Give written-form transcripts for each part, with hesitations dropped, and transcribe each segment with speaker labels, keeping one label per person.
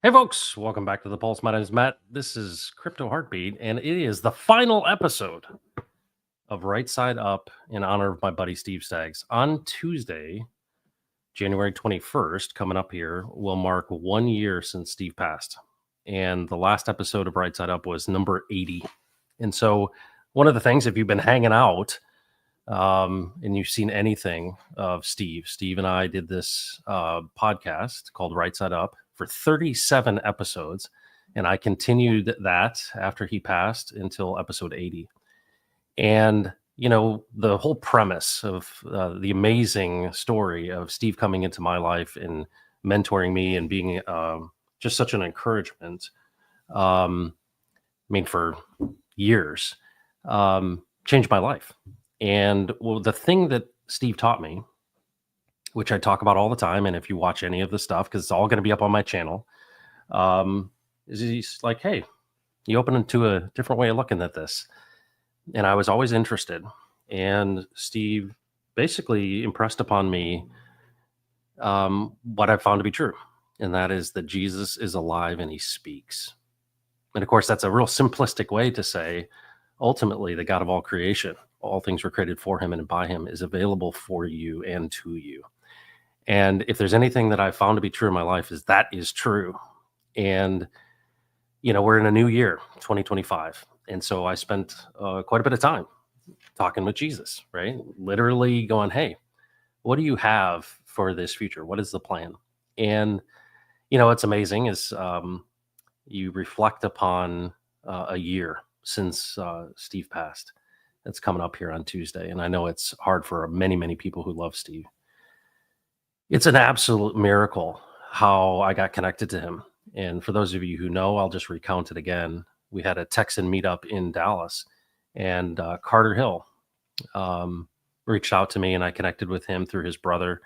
Speaker 1: Hey, folks, welcome back to the Pulse. My name is Matt. This is Crypto Heartbeat, and it is the final episode of Right Side Up in honor of my buddy Steve Staggs. On Tuesday, January 21st, coming up here, will mark 1 year since Steve passed. And the last episode of Right Side Up was number 80. And so, one of the things, if you've been hanging out and you've seen anything of Steve and I did this podcast called Right Side Up for 37 episodes. And I continued that after he passed until episode 80. And, the whole premise of the amazing story of Steve coming into my life and mentoring me and being just such an encouragement, for years, changed my life. And the thing that Steve taught me, which I talk about all the time, and if you watch any of the stuff, because it's all going to be up on my channel, is he's like, hey, you open into a different way of looking at this. And I was always interested. And Steve basically impressed upon me what I've found to be true. And that is that Jesus is alive and he speaks. And of course, that's a real simplistic way to say, ultimately, the God of all creation, all things were created for him and by him, is available for you and to you. And if there's anything that I've found to be true in my life, is that is true. And, we're in a new year, 2025. And so I spent quite a bit of time talking with Jesus, right? Literally going, hey, what do you have for this future? What is the plan? And, what's amazing is you reflect upon a year since Steve passed. That's coming up here on Tuesday. And I know it's hard for many, many people who love Steve. It's an absolute miracle how I got connected to him. And for those of you who know, I'll just recount it again. We had a Texan meetup in Dallas, and Carter Hill reached out to me, and I connected with him through his brother.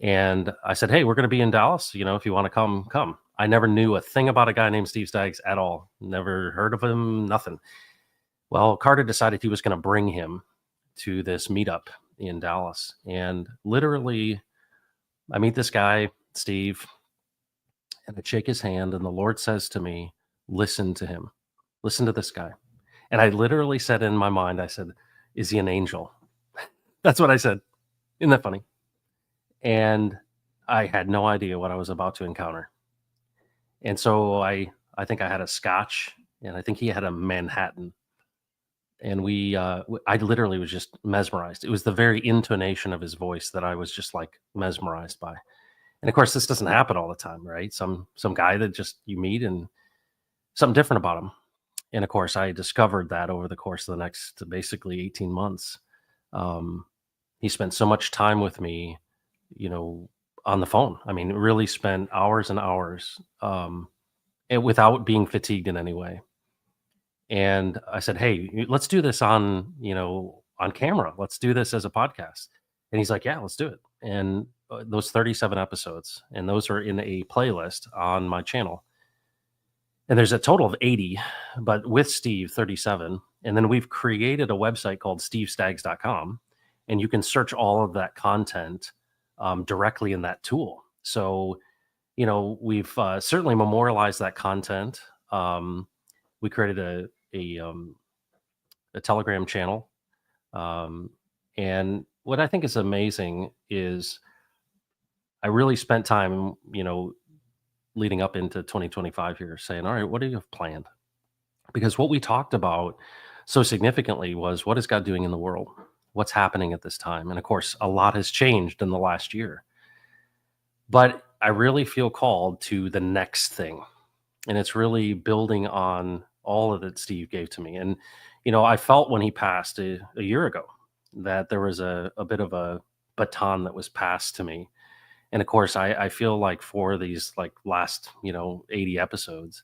Speaker 1: And I said, hey, we're going to be in Dallas. If you want to come, come. I never knew a thing about a guy named Steve Staggs at all. Never heard of him, nothing. Well, Carter decided he was going to bring him to this meetup in Dallas. And literally, I meet this guy, Steve, and I shake his hand, and the Lord says to me, listen to him. Listen to this guy. And I literally said in my mind, I said, is he an angel? That's what I said. Isn't that funny? And I had no idea what I was about to encounter. And so I think I had a scotch, and I think he had a Manhattan. And I literally was just mesmerized. It was the very intonation of his voice that I was just like mesmerized by. And of course, this doesn't happen all the time, right? Some guy that just you meet and something different about him. And of course, I discovered that over the course of the next basically 18 months. He spent so much time with me, on the phone. I mean, really spent hours and hours and without being fatigued in any way. And I said, hey, let's do this on camera. Let's do this as a podcast. And he's like, yeah, let's do it. And those 37 episodes, and those are in a playlist on my channel. And there's a total of 80, but with Steve, 37. And then we've created a website called stevestaggs.com, and you can search all of that content directly in that tool. So, we've certainly memorialized that content. We created a Telegram channel. And what I think is amazing is I really spent time, leading up into 2025 here saying, all right, what do you have planned? Because what we talked about so significantly was, what is God doing in the world? What's happening at this time? And of course, a lot has changed in the last year. But I really feel called to the next thing. And it's really building on all of that Steve gave to me. And, I felt when he passed a year ago that there was a bit of a baton that was passed to me. And of course, I feel like for these last, 80 episodes,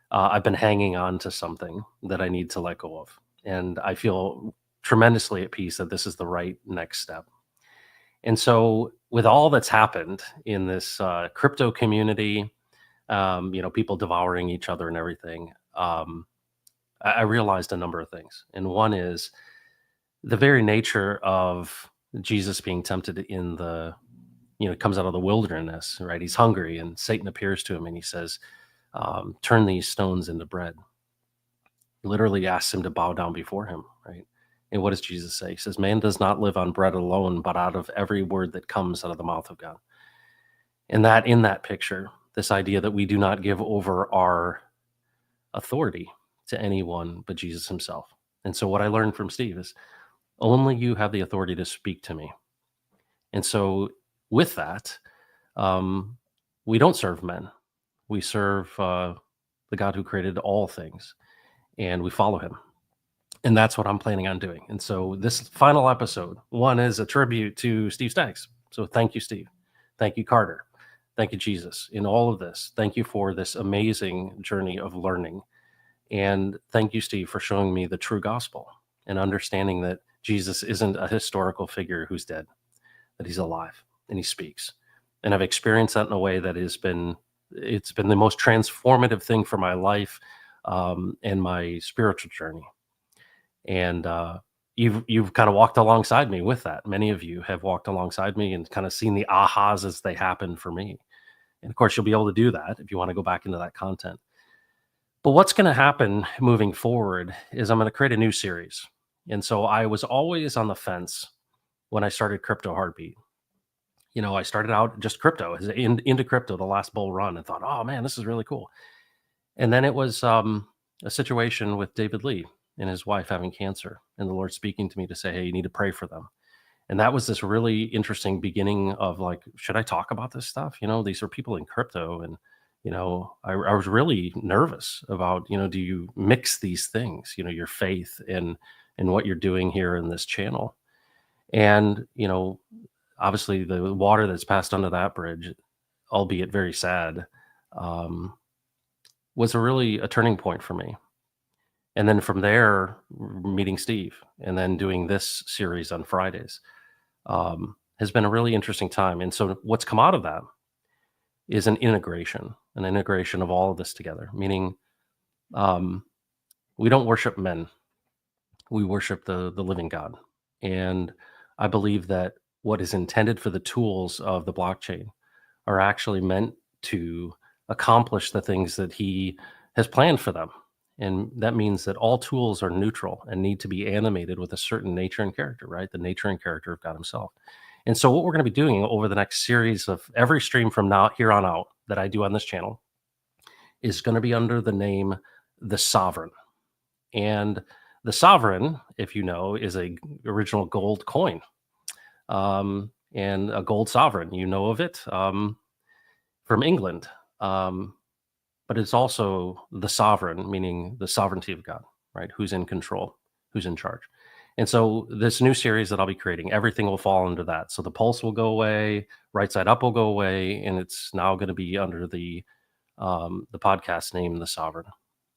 Speaker 1: I've been hanging on to something that I need to let go of. And I feel tremendously at peace that this is the right next step. And so with all that's happened in this crypto community, people devouring each other and everything, I realized a number of things. And one is the very nature of Jesus being tempted in comes out of the wilderness, right? He's hungry, and Satan appears to him and he says, turn these stones into bread. He literally asks him to bow down before him, right? And what does Jesus say? He says, man does not live on bread alone, but out of every word that comes out of the mouth of God. And that in that picture, this idea that we do not give over our authority to anyone but Jesus himself. And so what I learned from Steve is only you have the authority to speak to me. And so with that, we don't serve men. We serve the God who created all things, and we follow him. And that's what I'm planning on doing. And so this final episode, one is a tribute to Steve Staggs. So thank you, Steve. Thank you, Carter. Thank you, Jesus. In all of this, thank you for this amazing journey of learning. And thank you, Steve, for showing me the true gospel and understanding that Jesus isn't a historical figure who's dead, that he's alive and he speaks. And I've experienced that in a way that it's been the most transformative thing for my life and my spiritual journey. And you've kind of walked alongside me with that. Many of you have walked alongside me and kind of seen the ahas as they happen for me. And of course, you'll be able to do that if you want to go back into that content. But what's going to happen moving forward is I'm going to create a new series. And so I was always on the fence when I started Crypto Heartbeat. You know, I started out just crypto, into crypto, the last bull run, and thought, oh man, this is really cool. And then it was a situation with David Lee and his wife having cancer, and the Lord speaking to me to say, hey, you need to pray for them. And that was this really interesting beginning of like, should I talk about this stuff? You know, these are people in crypto. And, you know, I was really nervous about, you know, do you mix these things, you know, your faith and what you're doing here in this channel? And, you know, obviously the water that's passed under that bridge, albeit very sad, was really a turning point for me. And then from there, meeting Steve and then doing this series on Fridays has been a really interesting time. And so what's come out of that is an integration of all of this together, meaning we don't worship men. We worship the living God. And I believe that what is intended for the tools of the blockchain are actually meant to accomplish the things that he has planned for them. And that means that all tools are neutral and need to be animated with a certain nature and character, right? The nature and character of God himself. And so what we're going to be doing over the next series of every stream from now here on out that I do on this channel is going to be under the name The Sovereign. And the Sovereign, if you know, is a original gold coin and a gold sovereign. You know of it from England. But it's also the sovereign, meaning the sovereignty of God, right? Who's in control, who's in charge. And so this new series that I'll be creating, everything will fall under that. So the pulse will go away, right side up will go away, and it's now going to be under the podcast name, The Sovereign.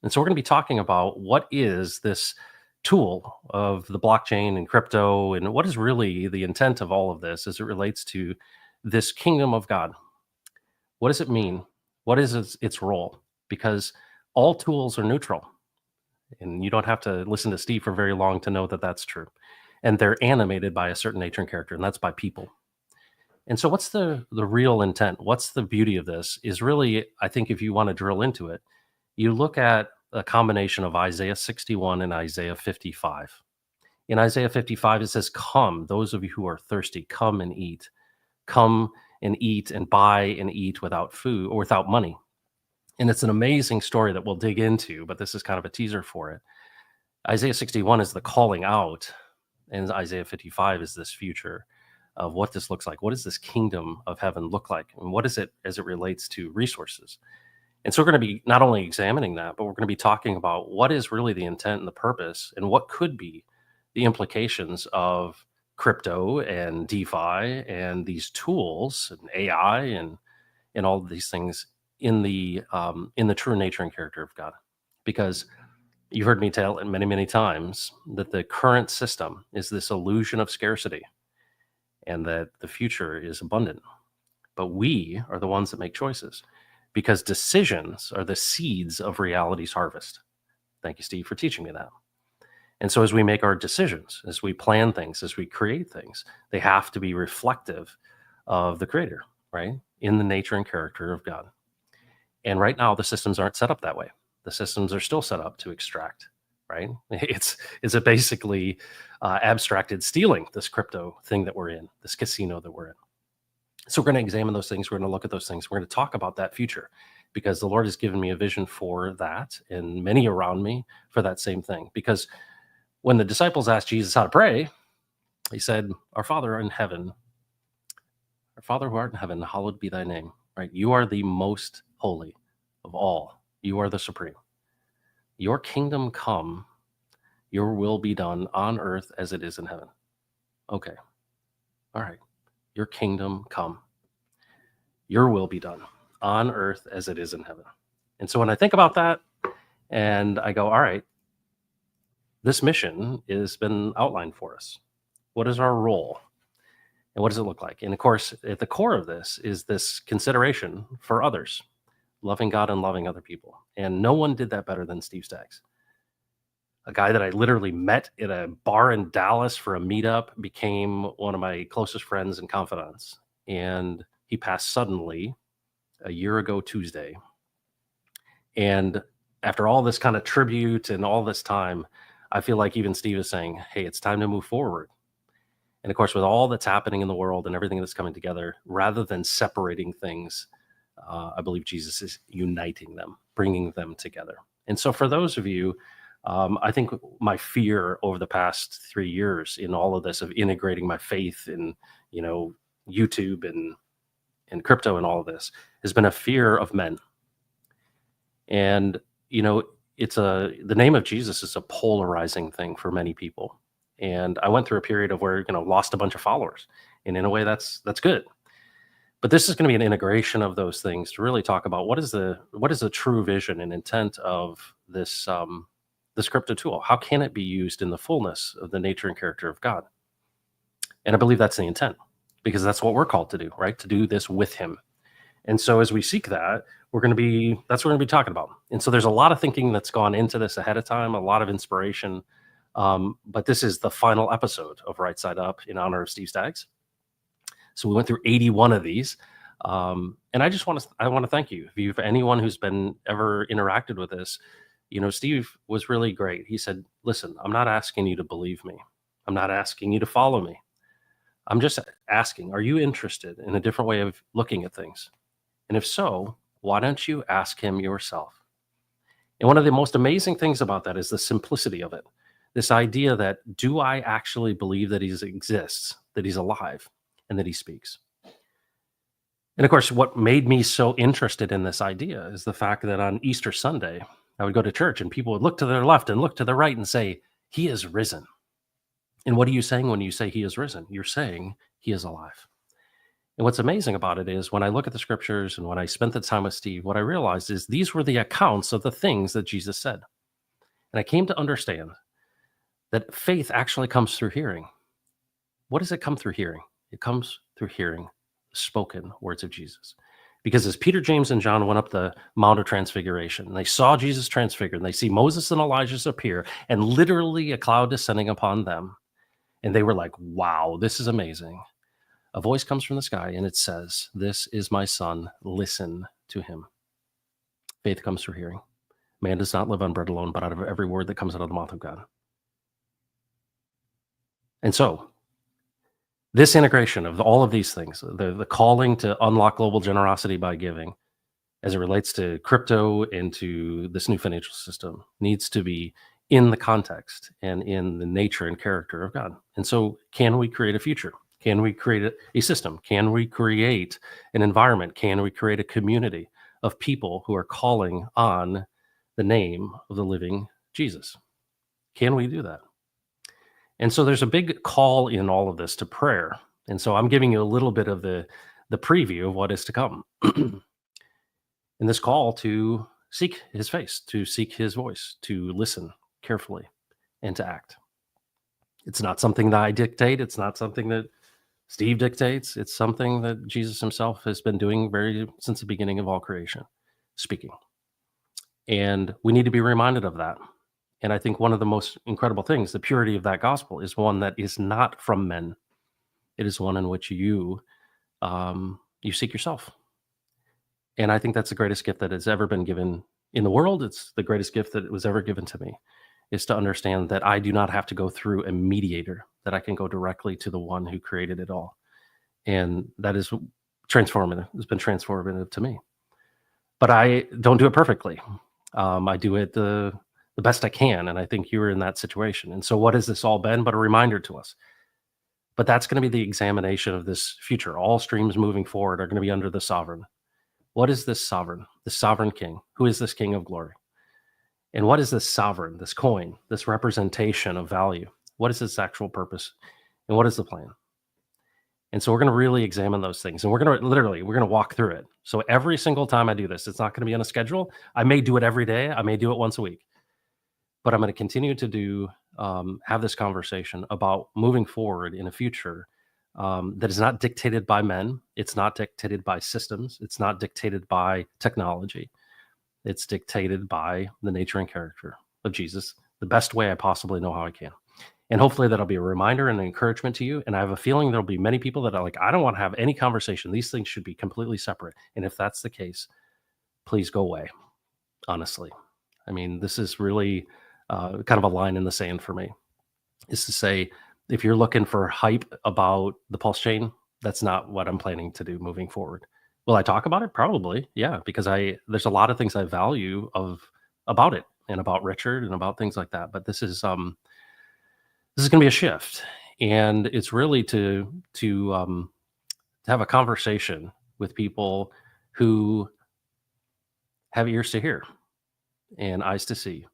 Speaker 1: And so we're going to be talking about what is this tool of the blockchain and crypto, and what is really the intent of all of this as it relates to this kingdom of God. What does it mean? What is its role? Because all tools are neutral. And you don't have to listen to Steve for very long to know that that's true. And they're animated by a certain nature and character, and that's by people. And so what's the real intent? What's the beauty of this is really, I think if you want to drill into it, you look at a combination of Isaiah 61 and Isaiah 55. In Isaiah 55, it says, come, those of you who are thirsty, come and eat. Come and eat and buy and eat without food or without money. And it's an amazing story that we'll dig into, but this is kind of a teaser for it. Isaiah 61 is the calling out, and Isaiah 55 is this future of what this looks like. What does this kingdom of heaven look like? And what is it as it relates to resources? And so we're going to be not only examining that, but we're going to be talking about what is really the intent and the purpose and what could be the implications of crypto and DeFi and these tools and AI and all of these things in the true nature and character of God. Because you've heard me tell it many, many times that the current system is this illusion of scarcity and that the future is abundant. But we are the ones that make choices because decisions are the seeds of reality's harvest. Thank you, Steve, for teaching me that. And so as we make our decisions, as we plan things, as we create things, they have to be reflective of the Creator, right? In the nature and character of God. And right now, the systems aren't set up that way. The systems are still set up to extract, right? It's a basically abstracted stealing, this crypto thing that we're in, this casino that we're in. So we're going to examine those things. We're going to look at those things. We're going to talk about that future because the Lord has given me a vision for that and many around me for that same thing. Because when the disciples asked Jesus how to pray, he said, our Father in heaven, our Father who art in heaven, hallowed be thy name, right? You are the most holy of all. You are the supreme. Your kingdom come, your will be done on earth as it is in heaven. Okay. All right. Your kingdom come, your will be done on earth as it is in heaven. And so when I think about that and I go, all right, this mission has been outlined for us. What is our role? And what does it look like? And of course, at the core of this is this consideration for others, loving God and loving other people. And no one did that better than Steve Staggs. A guy that I literally met at a bar in Dallas for a meetup, became one of my closest friends and confidants. And he passed suddenly a year ago Tuesday. And after all this kind of tribute and all this time, I feel like even Steve is saying, hey, it's time to move forward. And of course, with all that's happening in the world and everything that's coming together, rather than separating things, I believe Jesus is uniting them, bringing them together. And so for those of you, I think my fear over the past 3 years in all of this of integrating my faith in, YouTube and crypto and all of this has been a fear of men. And, the name of Jesus is a polarizing thing for many people. And I went through a period of where, lost a bunch of followers. And in a way that's good. But this is going to be an integration of those things to really talk about what is the true vision and intent of this crypto tool. How can it be used in the fullness of the nature and character of God? And I believe that's the intent, because that's what we're called to do, right? To do this with him. And so as we seek that, that's what we're going to be talking about. And so there's a lot of thinking that's gone into this ahead of time, a lot of inspiration. But this is the final episode of Right Side Up in honor of Steve Staggs. So we went through 81 of these. And I want to thank you. If you've anyone who's been ever interacted with this, Steve was really great. He said, listen, I'm not asking you to believe me. I'm not asking you to follow me. I'm just asking, are you interested in a different way of looking at things? And if so, why don't you ask him yourself? And one of the most amazing things about that is the simplicity of it. This idea that, do I actually believe that he exists, that he's alive, and that he speaks? And of course, what made me so interested in this idea is the fact that on Easter Sunday, I would go to church and people would look to their left and look to the right and say, he is risen. And what are you saying when you say he is risen? You're saying he is alive. And what's amazing about it is when I look at the scriptures and when I spent the time with Steve, what I realized is these were the accounts of the things that Jesus said. And I came to understand that faith actually comes through hearing. What does it come through hearing? It comes through hearing the spoken words of Jesus. Because as Peter, James, and John went up the Mount of Transfiguration, and they saw Jesus transfigured, and they see Moses and Elijah appear, and literally a cloud descending upon them. And they were like, wow, this is amazing. A voice comes from the sky, and it says, this is my son, listen to him. Faith comes through hearing. Man does not live on bread alone, but out of every word that comes out of the mouth of God. And so, this integration of all of these things, the calling to unlock global generosity by giving, as it relates to crypto and to this new financial system, needs to be in the context and in the nature and character of God. And so, can we create a future? Can we create a system? Can we create an environment? Can we create a community of people who are calling on the name of the living Jesus? Can we do that? And so there's a big call in all of this to prayer. And so I'm giving you a little bit of the preview of what is to come. In this call to seek his face, to seek his voice, to listen carefully, and to act. It's not something that I dictate. It's not something that Steve dictates. It's something that Jesus himself has been doing since the beginning of all creation, speaking. And we need to be reminded of that. And I think one of the most incredible things, the purity of that gospel, is one that is not from men. It is one in which you seek yourself. And I think that's the greatest gift that has ever been given in the world. It's the greatest gift that was ever given to me, is to understand that I do not have to go through a mediator, that I can go directly to the one who created it all. And that is transformative. It's been transformative to me. But I don't do it perfectly. I do it the best I can. And I think you were in that situation. And so, what has this all been but a reminder to us? But that's going to be the examination of this future. All streams moving forward are going to be under the sovereign. What is this sovereign, the sovereign king? Who is this king of glory? And what is this sovereign, this coin, this representation of value? What is its actual purpose? And what is the plan? And so we're going to really examine those things. And we're going to walk through it. So every single time I do this, it's not going to be on a schedule. I may do it every day. I may do it once a week. But I'm going to continue to have this conversation about moving forward in a future that is not dictated by men. It's not dictated by systems. It's not dictated by technology. It's dictated by the nature and character of Jesus, the best way I possibly know how I can. And hopefully that'll be a reminder and an encouragement to you. And I have a feeling there'll be many people that are like, I don't want to have any conversation. These things should be completely separate. And if that's the case, please go away. Honestly, I mean, this is really kind of a line in the sand for me, is to say, if you're looking for hype about the pulse chain, that's not what I'm planning to do moving forward. Will I talk about it? Probably, yeah, because there's a lot of things I value about it and about Richard and about things like that. But this is going to be a shift, and it's really to have a conversation with people who have ears to hear and eyes to see,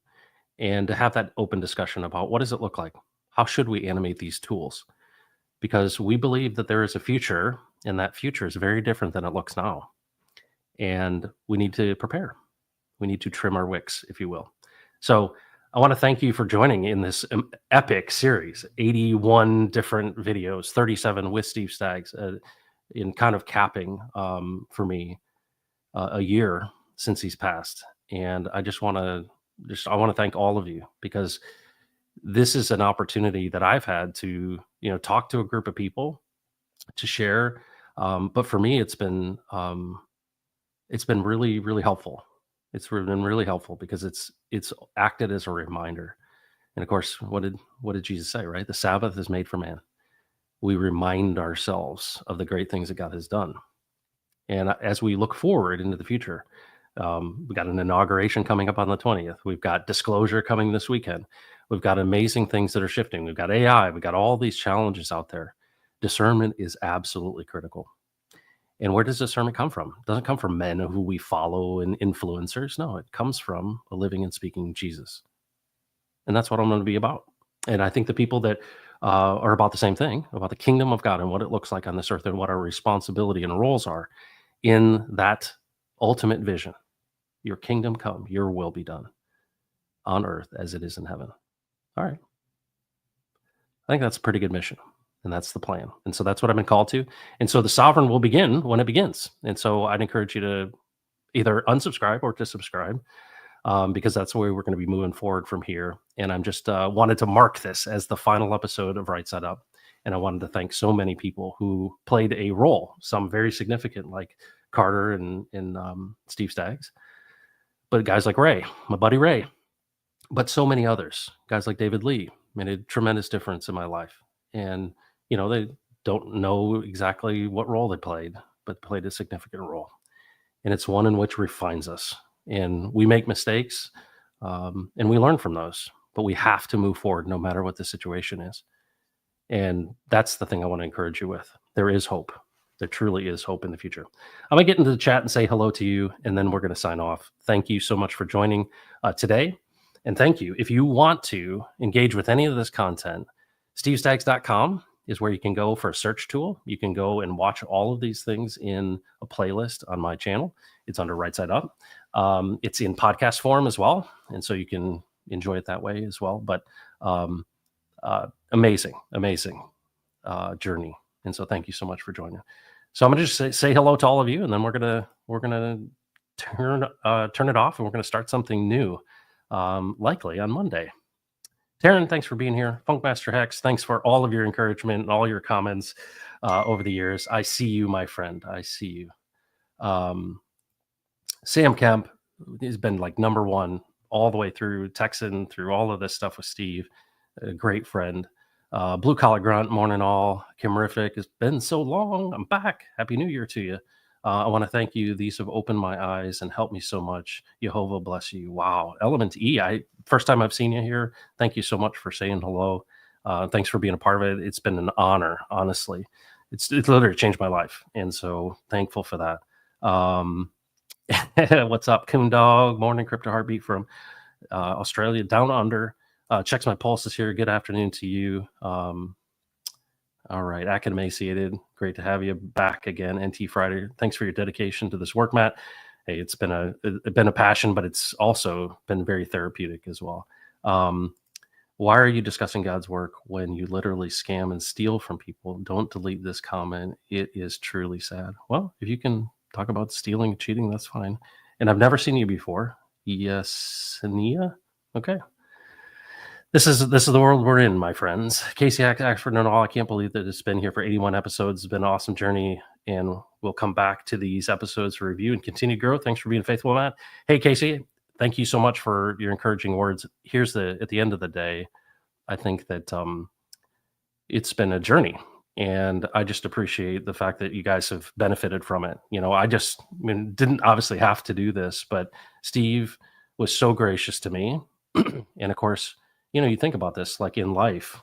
Speaker 1: and to have that open discussion about what does it look like? How should we animate these tools? Because we believe that there is a future, and that future is very different than it looks now. And we need to prepare. We need to trim our wicks, if you will. So I want to thank you for joining in this epic series, 81 different videos, 37 with Steve Staggs, in kind of capping for me a year since he's passed. And I want to thank all of you, because this is an opportunity that I've had to, talk to a group of people, to share. But for me, it's been really, really helpful. It's been really helpful because it's acted as a reminder. And of course, what did Jesus say, right? The Sabbath is made for man. We remind ourselves of the great things that God has done. And as we look forward into the future, we got an inauguration coming up on the 20th. We've got disclosure coming this weekend. We've got amazing things that are shifting. We've got AI. We've got all these challenges out there. Discernment is absolutely critical. And where does discernment come from? It doesn't come from men who we follow and influencers. No, it comes from a living and speaking Jesus. And that's what I'm going to be about. And I think the people that are about the same thing, about the kingdom of God and what it looks like on this earth and what our responsibility and roles are in that ultimate vision. Your kingdom come, your will be done on earth as it is in heaven. All right. I think that's a pretty good mission. And that's the plan. And so that's what I've been called to. And so the sovereign will begin when it begins. And so I'd encourage you to either unsubscribe or to subscribe, because that's the way we're going to be moving forward from here. And I'm just wanted to mark this as the final episode of Right Side Up. And I wanted to thank so many people who played a role, some very significant, like Carter and Steve Staggs, but guys like Ray, my buddy Ray, but so many others, guys like David Lee, made a tremendous difference in my life. And, they don't know exactly what role they played, but played a significant role. And it's one in which refines us. And we make mistakes, and we learn from those, but we have to move forward no matter what the situation is. And that's the thing I want to encourage you with. There is hope. There truly is hope in the future. I'm going to get into the chat and say hello to you, and then we're going to sign off. Thank you so much for joining today. And thank you. If you want to engage with any of this content, stevestaggs.com is where you can go for a search tool. You can go and watch all of these things in a playlist on my channel. It's under Right Side Up. It's in podcast form as well. And so you can enjoy it that way as well. But amazing journey. And so thank you so much for joining. So I'm going to just say hello to all of you, and then we're going to turn it off, and we're going to start something new, likely on Monday. Taryn, thanks for being here. Funkmaster Hex, thanks for all of your encouragement and all your comments over the years. I see you, my friend. I see you. Sam Kemp has been like number one all the way through Texan, through all of this stuff with Steve, a great friend. Blue Collar Grunt, morning all. Kim Riffick, it's been so long. I'm back. Happy New Year to you. I want to thank you. These have opened my eyes and helped me so much. Jehovah bless you. Wow. Element E, first time I've seen you here. Thank you so much for saying hello. Thanks for being a part of it. It's been an honor, honestly. It's literally changed my life. And so thankful for that. What's up, Coon Dog? Morning, Crypto Heartbeat from Australia, down under. Checks my pulses here. Good afternoon to you. All right, Academaciated. Great to have you back again. NT Friday. Thanks for your dedication to this work, Matt. Hey, it's been a passion, but it's also been very therapeutic as well. Why are you discussing God's work when you literally scam and steal from people? Don't delete this comment. It is truly sad. Well, if you can talk about stealing and cheating, that's fine. And I've never seen you before. Yes, Nia? Okay. This is the world we're in, my friends. Casey Ashford and all, I can't believe that it's been here for 81 episodes. It's been an awesome journey, and we'll come back to these episodes for review and continue growth. Thanks for being faithful, Matt. Hey, Casey, thank you so much for your encouraging words. At the end of the day, I think that it's been a journey, and I just appreciate the fact that you guys have benefited from it. Didn't obviously have to do this, but Steve was so gracious to me. And of course, you think about this, like in life,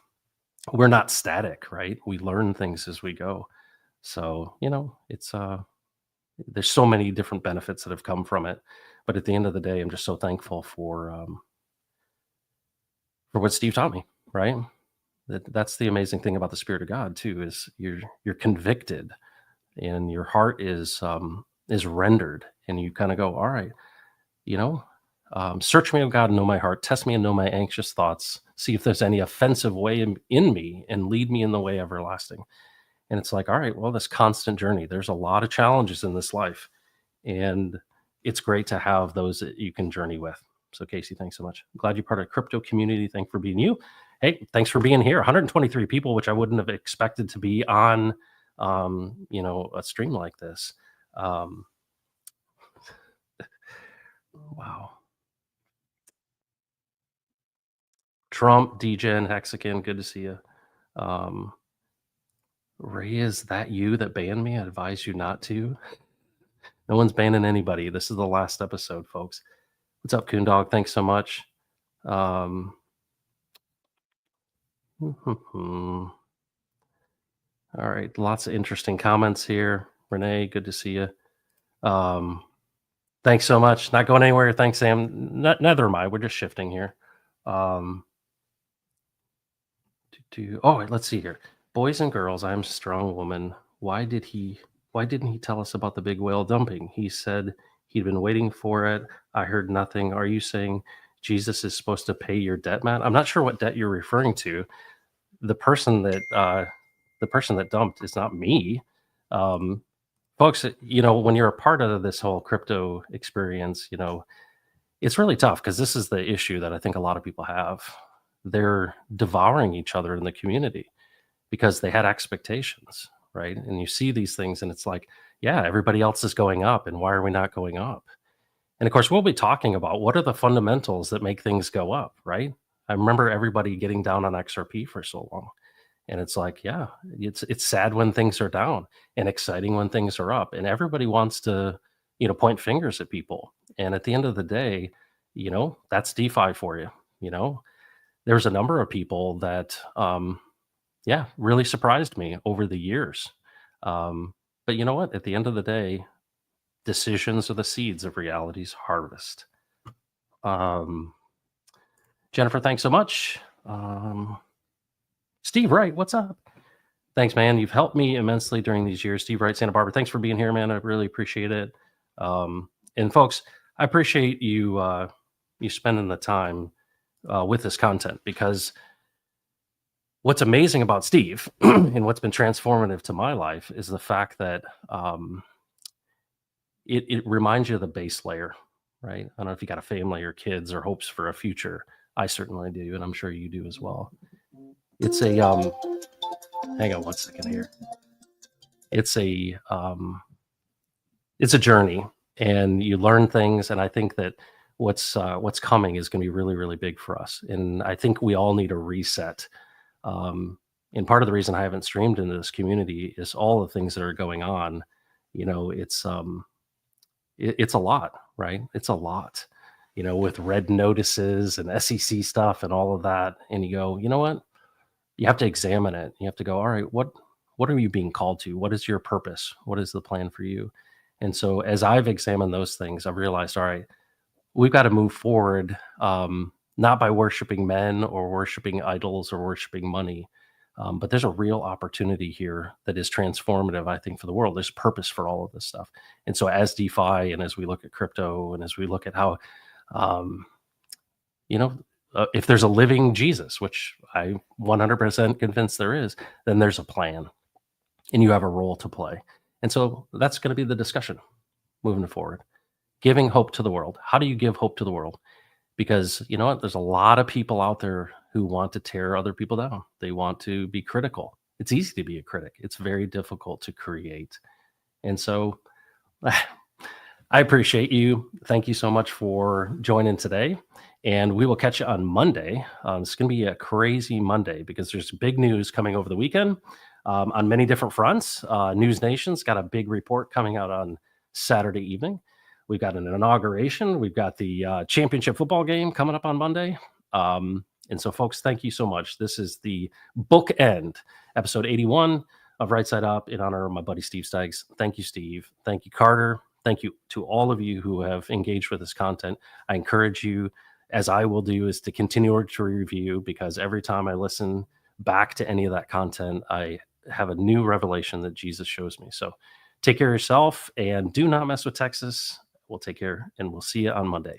Speaker 1: we're not static, right? We learn things as we go. So, it's there's so many different benefits that have come from it. But at the end of the day, I'm just so thankful for what Steve taught me, right? That's the amazing thing about the Spirit of God too, is you're convicted and your heart is rendered, and you kind of go, all right, search me, O God, and know my heart. Test me and know my anxious thoughts. See if there's any offensive way in me, and lead me in the way everlasting. And it's like, all right, well, this constant journey. There's a lot of challenges in this life, and it's great to have those that you can journey with. So, Casey, thanks so much. I'm glad you're part of the crypto community. Thanks for being you. Hey, thanks for being here. 123 people, which I wouldn't have expected to be on, a stream like this. Wow. Trump, DGen, Hexagon, good to see you. Ray, is that you that banned me? I advise you not to. No one's banning anybody. This is the last episode, folks. What's up, Coon Dog? Thanks so much. All right, lots of interesting comments here. Renee, good to see you. Thanks so much. Not going anywhere. Thanks, Sam. Neither am I. We're just shifting here. Let's see here. Boys and girls, I'm a strong woman. Why didn't he tell us about the big whale dumping? He said he'd been waiting for it. I heard nothing. Are you saying Jesus is supposed to pay your debt, Matt? I'm not sure what debt you're referring to. The person that dumped is not me. Folks, when you're a part of this whole crypto experience, it's really tough, because this is the issue that I think a lot of people have. They're devouring each other in the community because they had expectations, right? And you see these things and it's like, yeah, everybody else is going up, and why are we not going up? And of course, we'll be talking about what are the fundamentals that make things go up, right? I remember everybody getting down on XRP for so long. And it's like, yeah, it's sad when things are down and exciting when things are up. And everybody wants to, point fingers at people. And at the end of the day, that's DeFi for you. There's a number of people that, really surprised me over the years. But you know what? At the end of the day, decisions are the seeds of reality's harvest. Jennifer, thanks so much. Steve Wright, what's up? Thanks, man. You've helped me immensely during these years. Steve Wright, Santa Barbara. Thanks for being here, man. I really appreciate it. And folks, I appreciate you spending the time with this content, because what's amazing about Steve and what's been transformative to my life is the fact that it reminds you of the base layer, right? I don't know if you got a family or kids or hopes for a future. I certainly do, and I'm sure you do as well. It's a hang on 1 second here. It's a journey, and you learn things. And I think that what's coming is going to be really, really big for us. And I think we all need a reset. Um, and part of the reason I haven't streamed into this community is all the things that are going on. You know, it's a lot, right? It's a lot, with red notices and SEC stuff and all of that. And you go, you know what? You have to examine it. You have to go, all right, what are you being called to? What is your purpose? What is the plan for you? And so as I've examined those things, I've realized, all right, we've got to move forward, not by worshiping men or worshiping idols or worshiping money. But there's a real opportunity here that is transformative, I think, for the world. There's purpose for all of this stuff. And so, as DeFi and as we look at crypto and as we look at how, um, you know, if there's a living Jesus, which I 100% convinced there is, then there's a plan and you have a role to play. And so, that's going to be the discussion moving forward. Giving hope to the world. How do you give hope to the world? Because you know what? There's a lot of people out there who want to tear other people down. They want to be critical. It's easy to be a critic. It's very difficult to create. And so I appreciate you. Thank you so much for joining today. And we will catch you on Monday. It's going to be a crazy Monday because there's big news coming over the weekend on many different fronts. News Nation's got a big report coming out on Saturday evening. We've got an inauguration. We've got the championship football game coming up on Monday. And so, folks, thank you so much. This is the bookend, episode 81 of Right Side Up in honor of my buddy Steve Steggs. Thank you, Steve. Thank you, Carter. Thank you to all of you who have engaged with this content. I encourage you, as I will do, is to continue to review, because every time I listen back to any of that content, I have a new revelation that Jesus shows me. So take care of yourself and do not mess with Texas. We'll take care and we'll see you on Monday.